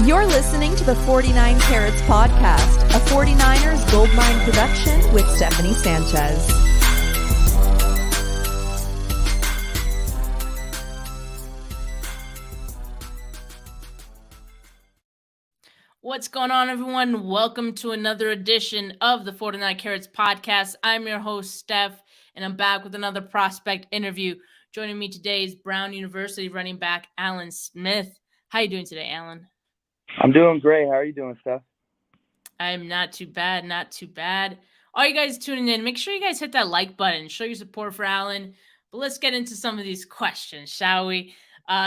You're listening to the 49 Carats Podcast, a 49ers Goldmine production with Stephanie Sanchez. What's going on, everyone? Welcome to another edition of the 49 Carats Podcast. I'm your host, Steph, and I'm back with another prospect interview. Joining me today is Brown University running back Alan Smith. How you doing today, Alan? I'm doing great. How are you doing, Steph? I'm not too bad, not too bad. All you guys tuning in, make sure you guys hit that like button, show your support for Alan. But let's get into some of these questions, shall we?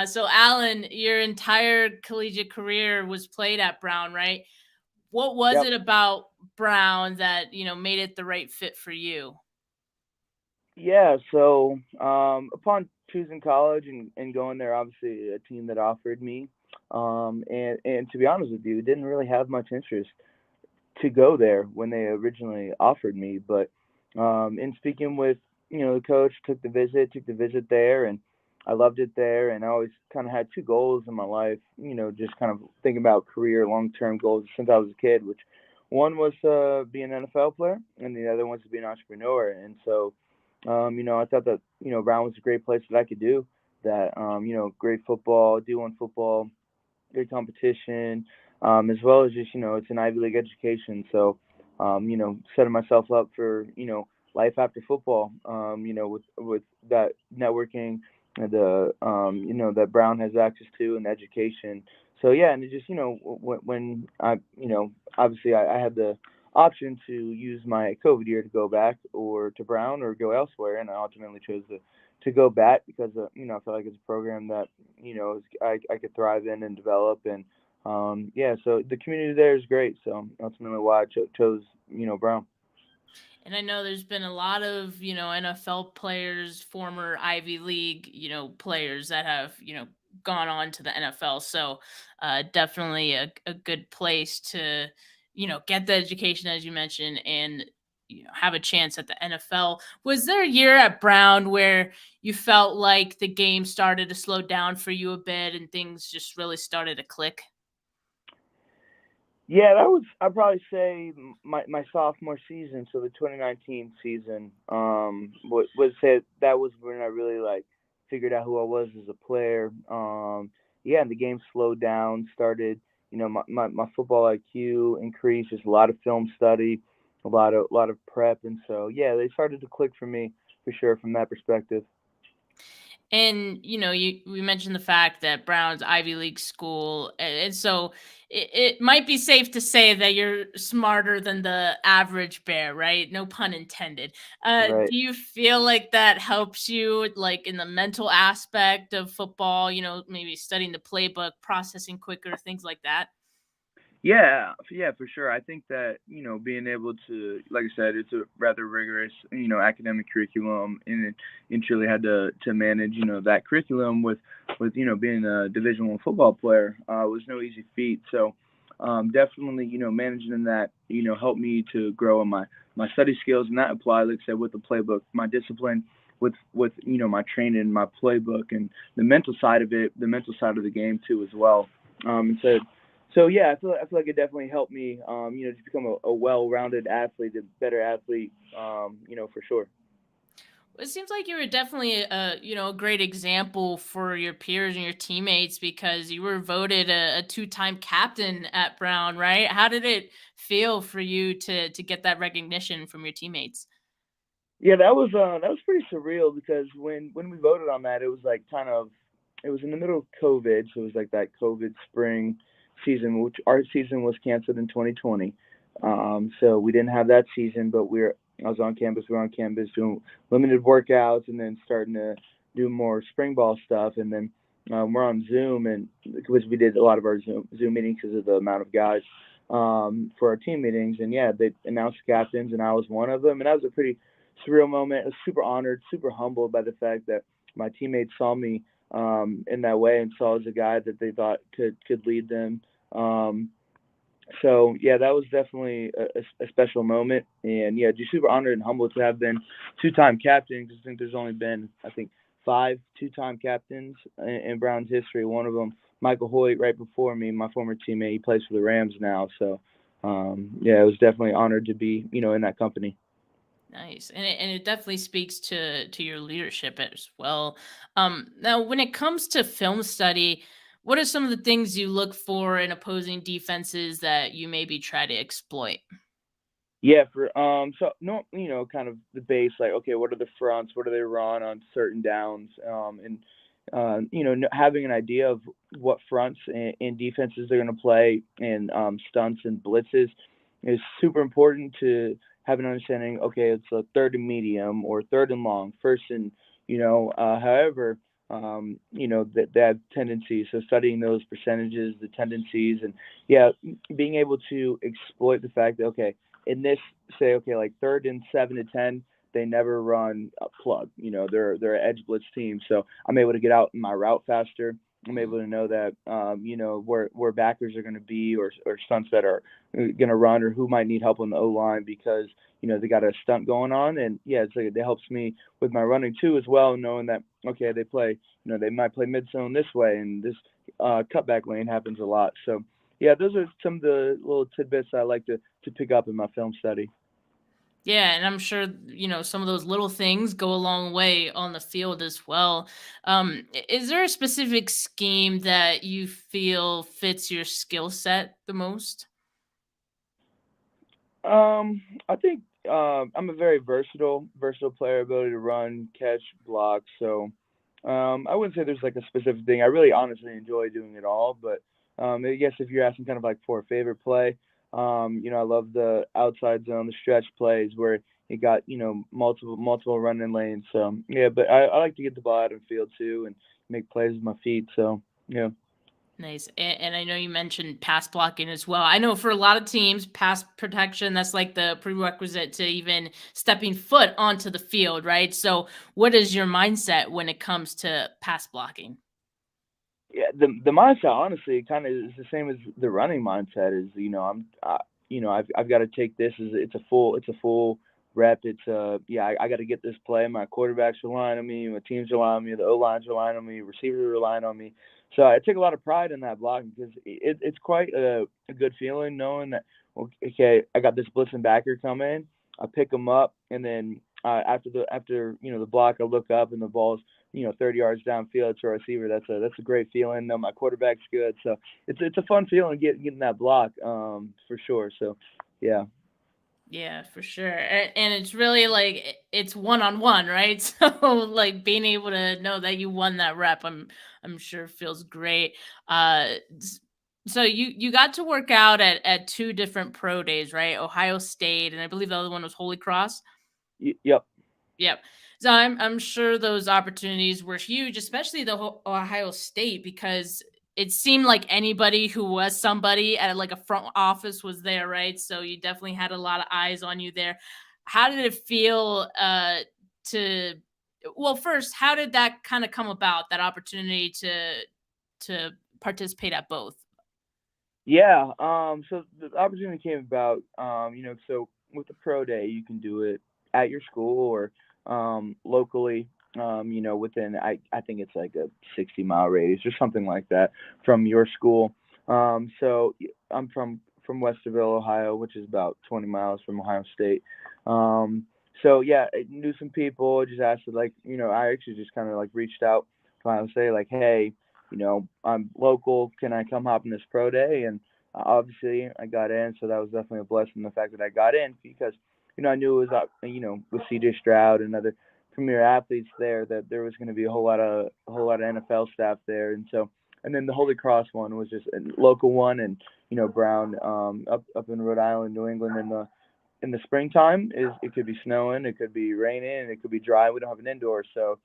So, Alan, your entire collegiate career was played at Brown, right? What was it about Brown that, made it the right fit for you? Yeah, so upon choosing college and going there, obviously a team that offered me, and to be honest with you, didn't really have much interest to go there when they originally offered me. But in speaking with the coach, took the visit there, and I loved it there. And I always kind of had two goals in my life, just kind of thinking about career, long-term goals since I was a kid. Which one was be an NFL player, and the other was to be an entrepreneur. And so, I thought that Brown was a great place that I could do that. Great football, D1 football, good competition, as well as just, it's an Ivy League education. So, setting myself up for, life after football, with that networking, that Brown has access to and education. So, yeah, and it just, when I, obviously I had the option to use my COVID year to go back or to Brown or go elsewhere, and I ultimately chose to go back because I feel like it's a program that I could thrive in and develop, and so the community there is great. So ultimately why I chose Brown. And I know there's been a lot of, NFL players, former Ivy League, players that have, gone on to the NFL. So definitely a good place to, get the education, as you mentioned, and, have a chance at the NFL. Was there a year at Brown where you felt like the game started to slow down for you a bit and things just really started to click? Yeah, that was, I'd probably say, my sophomore season, so the 2019 season. Was say that was when I really figured out who I was as a player. And the game slowed down. Started, my football IQ increased. Just a lot of film study, a lot of prep, and so they started to click for me for sure from that perspective. And, we mentioned the fact that Brown's Ivy League school. And so it might be safe to say that you're smarter than the average bear, right? No pun intended. Right. Do you feel like that helps you, like in the mental aspect of football, maybe studying the playbook, processing quicker, things like that? Yeah, for sure. I think that, being able to, like I said, it's a rather rigorous, academic curriculum, and truly had to manage, that curriculum with being a Division I football player was no easy feat. So definitely, managing that, helped me to grow in my study skills, and that applied, like I said, with the playbook, my discipline, with my training, my playbook, and the mental side of it, the mental side of the game too as well. So yeah, I feel like it definitely helped me, just become a well-rounded athlete, a better athlete, for sure. It seems like you were definitely a great example for your peers and your teammates because you were voted a two-time captain at Brown, right? How did it feel for you to get that recognition from your teammates? Yeah, that was pretty surreal because when we voted on that, it was like it was in the middle of COVID, so it was like that COVID spring season, which our season was canceled in 2020. So we didn't have that season, but I was on campus. We were on campus doing limited workouts, and then starting to do more spring ball stuff. And then we're on Zoom, and because we did a lot of our Zoom meetings because of the amount of guys for our team meetings. And yeah, they announced captains, and I was one of them. And that was a pretty surreal moment. I was super honored, super humbled by the fact that my teammates saw me in that way and saw as a guy that they thought could lead them. So yeah, that was definitely a special moment, and yeah, just super honored and humbled to have been two-time captain. Because I think there's only been 5 two-time captains in Browns history. One of them, Michael Hoyt, right before me, my former teammate. He plays for the Rams now. So, yeah, it was definitely honored to be, in that company. Nice, and it definitely speaks to your leadership as well. Now, when it comes to film study, what are some of the things you look for in opposing defenses that you maybe try to exploit? Yeah, for so no, kind of the base, like, okay, what are the fronts? What do they run on certain downs? And having an idea of what fronts and defenses they're going to play, and stunts and blitzes is super important to have an understanding. Okay, it's a third and medium or third and long, first and however. That they have tendencies. So studying those percentages, the tendencies, and yeah, being able to exploit the fact that, okay, in this, say, okay, like third and 7 to 10, they never run a plug. They're an edge blitz team, so I'm able to get out in my route faster. I'm Mhm. able to know that where backers are going to be, or stunts that are going to run, or who might need help on the O line because they got a stunt going on. And yeah, it's like it helps me with my running too as well, knowing that, okay, they play, they might play mid zone this way, and this cutback lane happens a lot. So yeah, those are some of the little tidbits I like to pick up in my film study. Yeah, and I'm sure some of those little things go a long way on the field as well. Is there a specific scheme that you feel fits your skill set the most? I think I'm a very versatile player, ability to run, catch, block. So I wouldn't say there's like a specific thing. I really honestly enjoy doing it all. But I guess if you're asking kind of like for a favorite play, I love the outside zone, the stretch plays where you got multiple running lanes. So yeah, but I like to get the ball out of the field too and make plays with my feet. So yeah. Nice. And I know you mentioned pass blocking as well. I know for a lot of teams, pass protection, that's like the prerequisite to even stepping foot onto the field, right? So, what is your mindset when it comes to pass blocking? Yeah, the mindset honestly kind of is the same as the running mindset. Is I've got to take this as it's a full rep. It's yeah, I got to get this play. My quarterback's relying on me, my team's relying on me, the O line's relying on me, receivers are relying on me. So I take a lot of pride in that blocking because it's quite a good feeling knowing that, okay, I got this blitzing backer coming. I pick him up, and then after the block, I look up and the ball's 30 yards downfield to a receiver. That's a great feeling. No, my quarterback's good, so it's a fun feeling getting that block, for sure. So, yeah. Yeah, for sure. And it's really like it's one on one, right? So like being able to know that you won that rep, I'm sure feels great. So you got to work out at two different pro days, right? Ohio State, and I believe the other one was Holy Cross. Yep. Yep. So I'm sure those opportunities were huge, especially the Ohio State, because it seemed like anybody who was somebody at like a front office was there, right? So you definitely had a lot of eyes on you there. How did it feel to well, first, how did that kind of come about, that opportunity to participate at both? Yeah. So the opportunity came about. So with the pro day, you can do it at your school or locally. Within I think it's like a 60-mile radius or something like that from your school. I'm from Westerville, Ohio, which is about 20 miles from Ohio State. So yeah, I knew some people. Just asked, like, I actually just kind of like reached out to Ohio State, like, hey, I'm local. Can I come hop in this pro day? And obviously, I got in, so that was definitely a blessing. The fact that I got in because I knew it was with CJ Stroud and other premier athletes there that there was going to be a whole lot of NFL staff there, and so. And then the Holy Cross one was just a local one, and Brown, up in Rhode Island, New England in the springtime is it could be snowing, it could be raining, it could be dry. We don't have an indoor, so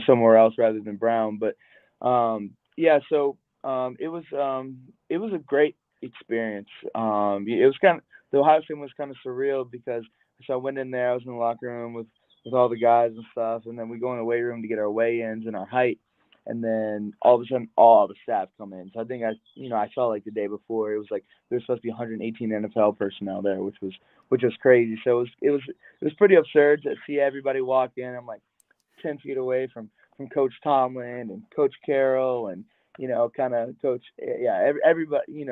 somewhere else rather than Brown. But yeah, so it was a great experience. It was kind of the Ohio State was kind of surreal because so I went in there. I was in the locker room with all the guys and stuff, and then we go in the weight room to get our weigh-ins and our height. and then all of a sudden all the staff come in. So I think I saw like the day before it was like there's supposed to be 118 NFL personnel there, which was crazy. So it was pretty absurd to see everybody walk in. I'm like 10 feet away from Coach Tomlin and Coach Carroll and kind of Coach, yeah, everybody,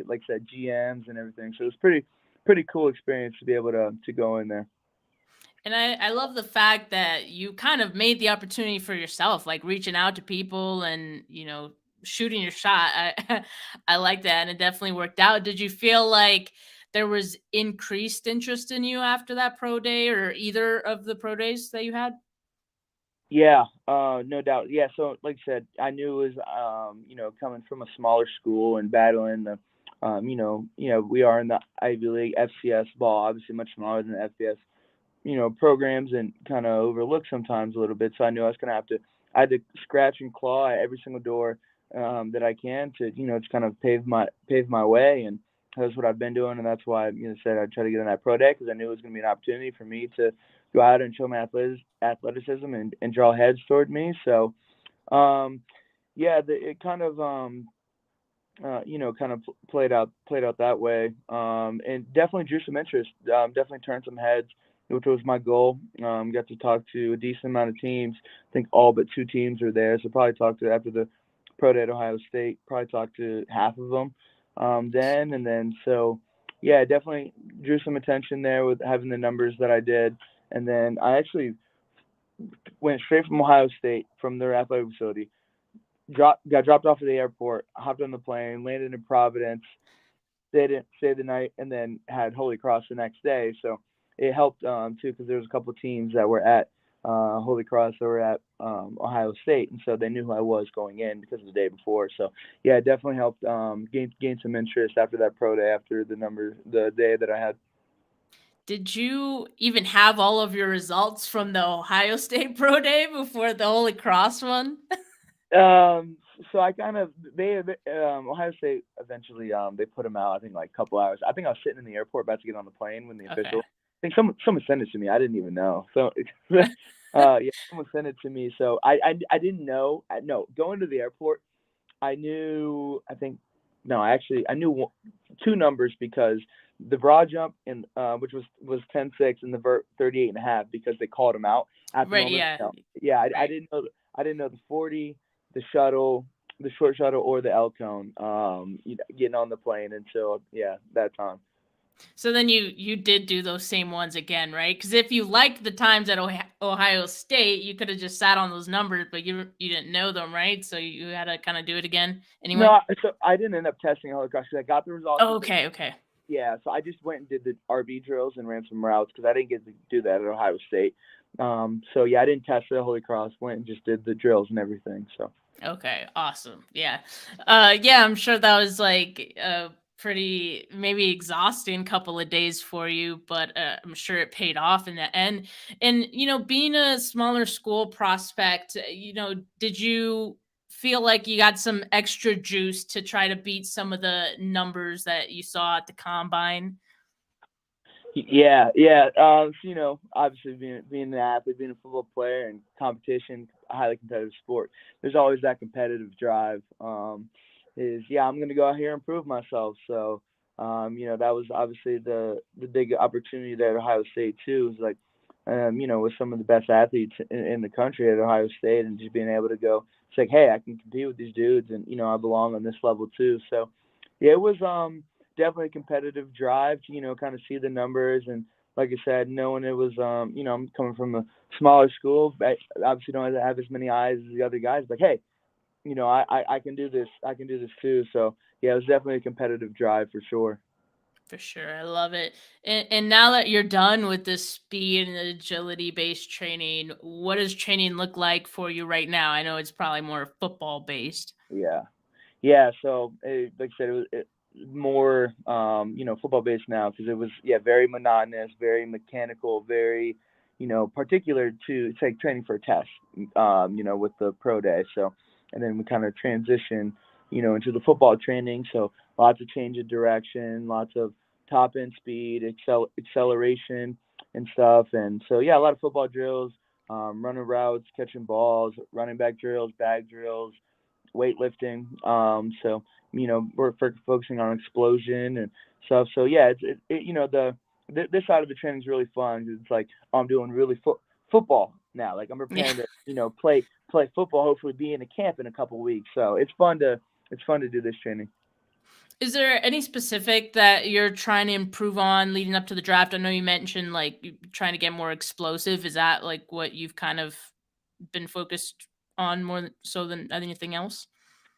like I said, GMs and everything. So it was pretty cool experience to be able to go in there. And I love the fact that you kind of made the opportunity for yourself, like reaching out to people and, shooting your shot. I like that. And it definitely worked out. Did you feel like there was increased interest in you after that pro day or either of the pro days that you had? Yeah, no doubt. Yeah, so like I said, I knew it was coming from a smaller school and battling the we are in the Ivy League FCS ball, obviously much smaller than the FBS, programs and kind of overlooked sometimes a little bit. So I knew I had to scratch and claw at every single door that I can to, to kind of pave my way. And that's what I've been doing. And that's why, said I'd try to get on that pro day because I knew it was going to be an opportunity for me to go out and show my athleticism and draw heads toward me. So, yeah, it kind of, kind of played out that way, and definitely drew some interest. Definitely turned some heads, which was my goal. Got to talk to a decent amount of teams. I think all but 2 teams were there, so probably talked to after the pro day at Ohio State. Probably talked to half of them then. So yeah, definitely drew some attention there with having the numbers that I did, and then I actually went straight from Ohio State from their athletic facility got dropped off at the airport, hopped on the plane, landed in Providence, stayed the night, and then had Holy Cross the next day. So it helped too because there was a couple of teams that were at Holy Cross that were at Ohio State, and so they knew who I was going in because of the day before. So yeah, it definitely helped gain some interest after that pro day, after the day that I had. Did you even have all of your results from the Ohio State pro day before the Holy Cross one? So I kind of Ohio State eventually they put them out. I think like a couple hours. I think I was sitting in the airport about to get on the plane when the official. Okay. I think someone sent it to me. I didn't even know. So yeah, someone sent it to me. So I didn't know. No, going to the airport, I knew. I knew 2 numbers because the broad jump and which was 10.6 and the vert 38.5 because they called them out at the Right, moment. yeah. No, yeah, I Right. didn't know. I didn't know the 40, the shuttle, the short shuttle, or the L cone. Getting on the plane until that time. So then you did do those same ones again, right? Because if you liked the times at Ohio State, you could have just sat on those numbers, but you didn't know them, right? So you had to kind of do it again anyway. No, so I didn't end up testing Holy Cross because I got the results. Oh, okay. Yeah, so I just went and did the RB drills and ran some routes because I didn't get to do that at Ohio State. So yeah, I didn't test the Holy Cross. Went and just did the drills and everything. So. Okay, awesome. Yeah. Yeah, I'm sure that was like a pretty maybe exhausting couple of days for you, but I'm sure it paid off in the end. And being a smaller school prospect, did you feel like you got some extra juice to try to beat some of the numbers that you saw at the combine? Yeah. Obviously being an athlete, being a football player, and competition, a highly competitive sport. There's always that competitive drive. I'm going to go out here and prove myself. So, that was obviously the big opportunity there at Ohio State too. Is like, with some of the best athletes in the country at Ohio State, and just being able to go, it's like, hey, I can compete with these dudes, and I belong on this level too. So, yeah, it was definitely a competitive drive to, kind of see the numbers. And like I said, knowing it was, I'm coming from a smaller school, I obviously don't have as many eyes as the other guys. Like, hey, I can do this. I can do this too. So yeah, it was definitely a competitive drive for sure. For sure. I love it. And now that you're done with this speed and agility based training, what does training look like for you right now? I know it's probably more football based. Yeah. Yeah. So like I said, it more, football based now because it was, very monotonous, very mechanical, very, particular to, it's like training for a test, with the pro day. So, and then we kind of transition, into the football training. So lots of change of direction, lots of top end speed, acceleration and stuff. And so, yeah, a lot of football drills, running routes, catching balls, running back drills, bag drills, weightlifting. So we're focusing on explosion and stuff. So yeah, this side of the training is really fun 'cause it's like I'm doing really football now. Like I'm Yeah. preparing to play football. Hopefully, be in a camp in a couple weeks. So it's fun to do this training. Is there any specific that you're trying to improve on leading up to the draft? I know you mentioned like trying to get more explosive. Is that like what you've kind of been focused on more so than anything else?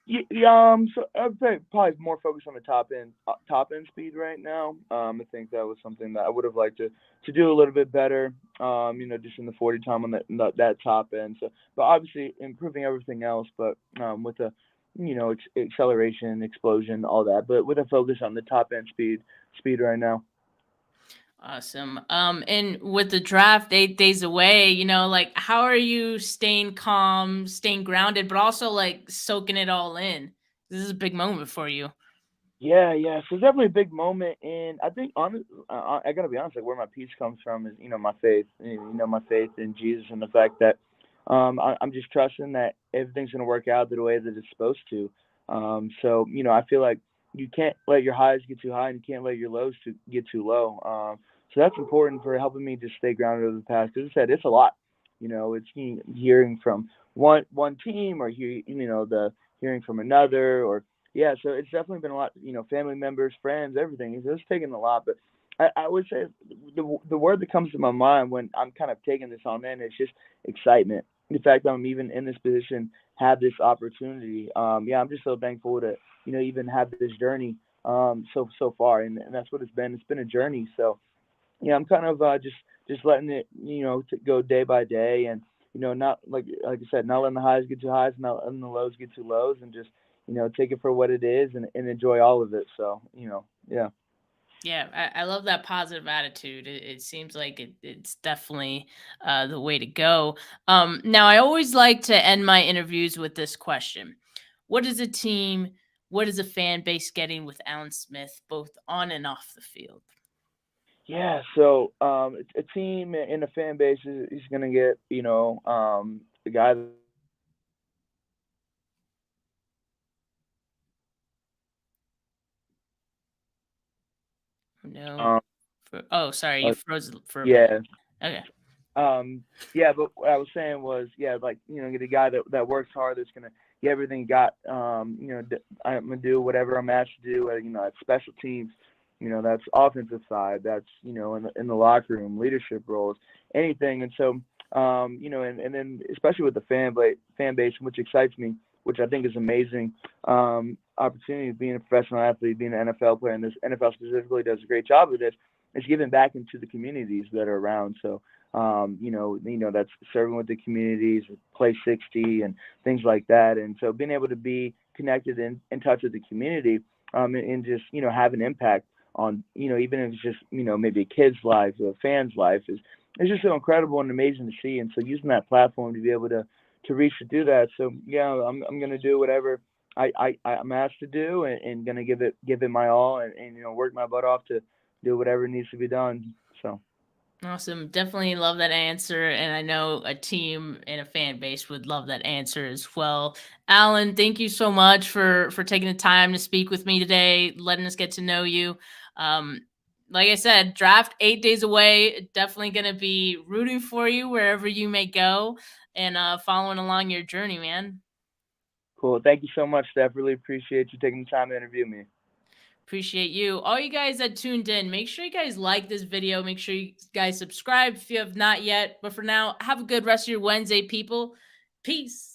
Yeah, so I'd say probably more focused on the top end speed right now. I think that was something that I would have liked to do a little bit better. Just in the 40 time on that top end. So, but obviously improving everything else, but with a acceleration, explosion, all that. But with a focus on the top end speed right now. Awesome. And with the draft 8 days away, like how are you staying calm, staying grounded, but also like soaking it all in? This is a big moment for you. Yeah, yeah. So it's definitely a big moment, and I think I gotta be honest. Like where my peace comes from is my faith. My faith in Jesus and the fact that I'm just trusting that everything's gonna work out the way that it's supposed to. So I feel like you can't let your highs get too high, and you can't let your lows get too low. So that's important for helping me just stay grounded over the past. Because I said it's a lot. It's hearing from one team or the hearing from another or yeah, so it's definitely been a lot, family members, friends, everything. It's taken a lot, but I would say the word that comes to my mind when I'm kind of taking this on in is just excitement. The fact that I'm even in this position, have this opportunity. Yeah, I'm just so thankful to even have this journey so far, and that's what it's been. It's been a journey, so yeah, I'm kind of just letting it go day by day, and not like I said, not letting the highs get too highs, not letting the lows get too lows, and just take it for what it is and enjoy all of it. So yeah. Yeah, I love that positive attitude. It seems like it's definitely the way to go. Now, I always like to end my interviews with this question: what is a team? What is a fan base getting with Alan Smith, both on and off the field? Yeah, so a team and a fan base is gonna get the guy that No. um Oh, sorry, you uh, froze for a bit. yeah. Okay. Yeah, but what I was saying was, yeah, like get a guy that works hard, that's gonna get everything he got. I'm gonna do whatever I'm asked to do. At special teams, that's offensive side, that's in the locker room, leadership roles, anything. And so, and then especially with the fan base, which excites me, which I think is amazing. Opportunity of being a professional athlete, being an NFL player, and this NFL specifically does a great job of this. Is giving back into the communities that are around. So that's serving with the communities, Play 60 and things like that. And so being able to be connected and in touch with the community and just, have an impact on, even if it's just, maybe a kid's life, a fan's life is it's just so incredible and amazing to see. And so using that platform to be able to reach to do that. So yeah, I'm gonna do whatever I'm asked to do and gonna give it my all and work my butt off to do whatever needs to be done. So Awesome. Definitely love that answer. And I know a team and a fan base would love that answer as well. Alan, thank you so much for taking the time to speak with me today, letting us get to know you. Um, like I said, draft 8 days away. Definitely gonna be rooting for you wherever you may go and following along your journey, man. cool. Thank you so much, Steph. Really appreciate you taking the time to interview me. Appreciate you. All you guys that tuned in, make sure you guys like this video. Make sure you guys subscribe if you have not yet. But for now, have a good rest of your Wednesday, people. Peace.